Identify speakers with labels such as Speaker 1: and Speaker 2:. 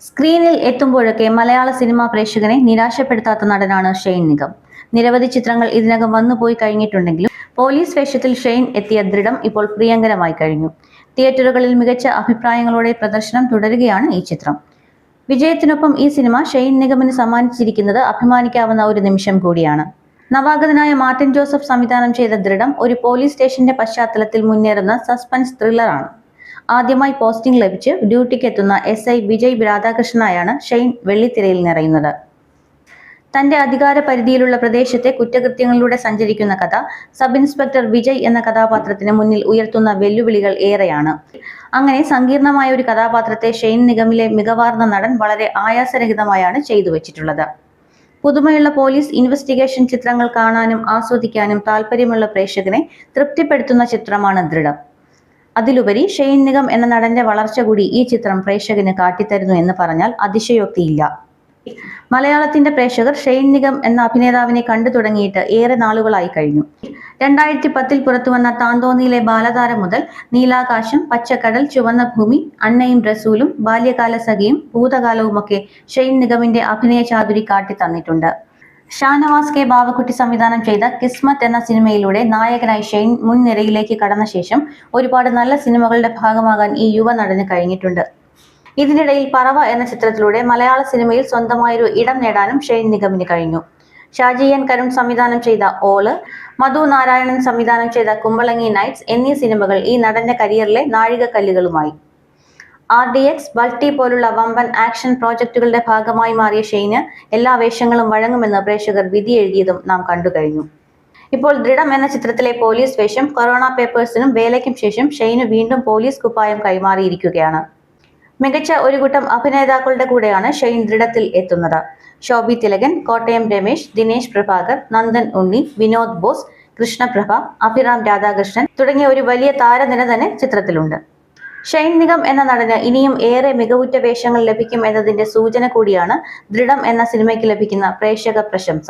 Speaker 1: സ്ക്രീനിൽ എത്തുമ്പോഴൊക്കെ മലയാള സിനിമാ പ്രേക്ഷകനെ നിരാശപ്പെടുത്താത്ത നടനാണ് ഷെയ്ൻ നിഗം. നിരവധി ചിത്രങ്ങൾ ഇതിനകം വന്നുപോയി കഴിഞ്ഞിട്ടുണ്ടെങ്കിലും പോലീസ് വേഷത്തിൽ ഷെയ്ൻ എത്തിയ ദൃഢം ഇപ്പോൾ പ്രിയങ്കരമായി കഴിഞ്ഞു. തിയേറ്ററുകളിൽ മികച്ച അഭിപ്രായങ്ങളോടെ പ്രദർശനം തുടരുകയാണ് ഈ ചിത്രം. വിജയത്തിനൊപ്പം ഈ സിനിമ ഷെയ്ൻ നിഗമിന് സമ്മാനിച്ചിരിക്കുന്നത് അഭിമാനിക്കാവുന്ന ഒരു നിമിഷം കൂടിയാണ്. നവാഗതനായ മാർട്ടിൻ ജോസഫ് സംവിധാനം ചെയ്ത ദൃഢം ഒരു പോലീസ് സ്റ്റേഷന്റെ പശ്ചാത്തലത്തിൽ മുന്നേറുന്ന സസ്പെൻസ് ത്രില്ലറാണ്. ആദ്യമായി പോസ്റ്റിംഗ് ലഭിച്ച് ഡ്യൂട്ടിക്കെത്തുന്ന SI വിജയ് രാധാകൃഷ്ണനായാണ് ഷെയ്ൻ വെള്ളിത്തിരയിൽ നിറയുന്നത്. തന്റെ അധികാര പരിധിയിലുള്ള പ്രദേശത്തെ കുറ്റകൃത്യങ്ങളിലൂടെ സഞ്ചരിക്കുന്ന കഥ സബ് ഇൻസ്പെക്ടർ വിജയ് എന്ന കഥാപാത്രത്തിന് മുന്നിൽ ഉയർത്തുന്ന വെല്ലുവിളികൾ ഏറെയാണ്. അങ്ങനെ സങ്കീർണമായ ഒരു കഥാപാത്രത്തെ ഷെയ്ൻ നിഗമിലെ മികവാർന്ന നടൻ വളരെ ആയാസരഹിതമായാണ് ചെയ്തു വെച്ചിട്ടുള്ളത്. പുതുമയുള്ള പോലീസ് ഇൻവെസ്റ്റിഗേഷൻ ചിത്രങ്ങൾ കാണാനും ആസ്വദിക്കാനും താല്പര്യമുള്ള പ്രേക്ഷകനെ തൃപ്തിപ്പെടുത്തുന്ന ചിത്രമാണ് ദൃഢം. അതിലുപരി ഷെയ്ൻ നിഗം എന്ന നടന്റെ വളർച്ച കൂടി ഈ ചിത്രം പ്രേക്ഷകന് കാട്ടിത്തരുന്നു എന്ന് പറഞ്ഞാൽ അതിശയോക്തിയില്ല. മലയാളത്തിന്റെ പ്രേക്ഷകർ ഷെയ്ൻ നിഗം എന്ന അഭിനേതാവിനെ കണ്ടു തുടങ്ങിയിട്ട് ഏറെ നാളുകളായി കഴിഞ്ഞു. 2010 പുറത്തുവന്ന താന്തോന്നിയിലെ ബാലതാരം മുതൽ നീലാകാശം, പച്ചക്കടൽ, ചുവന്ന ഭൂമി, അന്നയും റസൂലും, ബാല്യകാല സഖിയും ഭൂതകാലവുമൊക്കെ ഷെയ്ൻ നിഗമിന്റെ അഭിനയ ചാതുരി കാട്ടിത്തന്നിട്ടുണ്ട്. ഷാനവാസ് കെ ബാവക്കുട്ടി സംവിധാനം ചെയ്ത കിസ്മത്ത് എന്ന സിനിമയിലൂടെ നായകനായി ഷെയ്ൻ മുൻനിരയിലേക്ക് കടന്ന ശേഷം ഒരുപാട് നല്ല സിനിമകളുടെ ഭാഗമാകാൻ ഈ യുവ നടന് കഴിഞ്ഞിട്ടുണ്ട്. ഇതിനിടയിൽ പറവ എന്ന ചിത്രത്തിലൂടെ മലയാള സിനിമയിൽ സ്വന്തമായൊരു ഇടം നേടാനും ഷെയ്ൻ നിഗമിന് കഴിഞ്ഞു. ഷാജി N കരുൺ സംവിധാനം ചെയ്ത ഓള്, മധു നാരായണൻ സംവിധാനം ചെയ്ത കുമ്പളങ്ങി നൈറ്റ്സ് എന്നീ സിനിമകൾ ഈ നടന്റെ കരിയറിലെ നാഴികക്കല്ലുകളുമായി. RDX, ബൾട്ടി പോലുള്ള വമ്പൻ ആക്ഷൻ പ്രോജക്റ്റുകളുടെ ഭാഗമായി മാറിയ ഷെയ്ന് എല്ലാ വേഷങ്ങളും വഴങ്ങുമെന്ന് പ്രേക്ഷകർ വിധി എഴുതിയതും നാം കണ്ടുകഴിഞ്ഞു. ഇപ്പോൾ ദൃഢം എന്ന ചിത്രത്തിലെ പോലീസ് വേഷം കൊറോണ പേപ്പേഴ്സിനും വേലയ്ക്കും ശേഷം ഷെയ്ന് വീണ്ടും പോലീസ് കുപ്പായം കൈമാറിയിരിക്കുകയാണ്. മികച്ച ഒരു കൂട്ടം അഭിനേതാക്കളുടെ കൂടെയാണ് ഷെയ്ൻ ദൃഢത്തിൽ എത്തുന്നത്. ശോഭി തിലകൻ, കോട്ടയം രമേശ്, ദിനേശ് പ്രഭാകർ, നന്ദൻ ഉണ്ണി, വിനോദ് ബോസ്, കൃഷ്ണപ്രഭ, അഭിറാം രാധാകൃഷ്ണൻ തുടങ്ങിയ ഒരു വലിയ താരനിര തന്നെ ചിത്രത്തിലുണ്ട്. ഷെയ്ൻ നിഗം എന്ന നടന് ഇനിയും ഏറെ മികവുറ്റ വേഷങ്ങൾ ലഭിക്കും എന്നതിന്റെ സൂചന കൂടിയാണ് ദൃഢം എന്ന സിനിമയ്ക്ക് ലഭിക്കുന്ന പ്രേക്ഷക പ്രശംസ.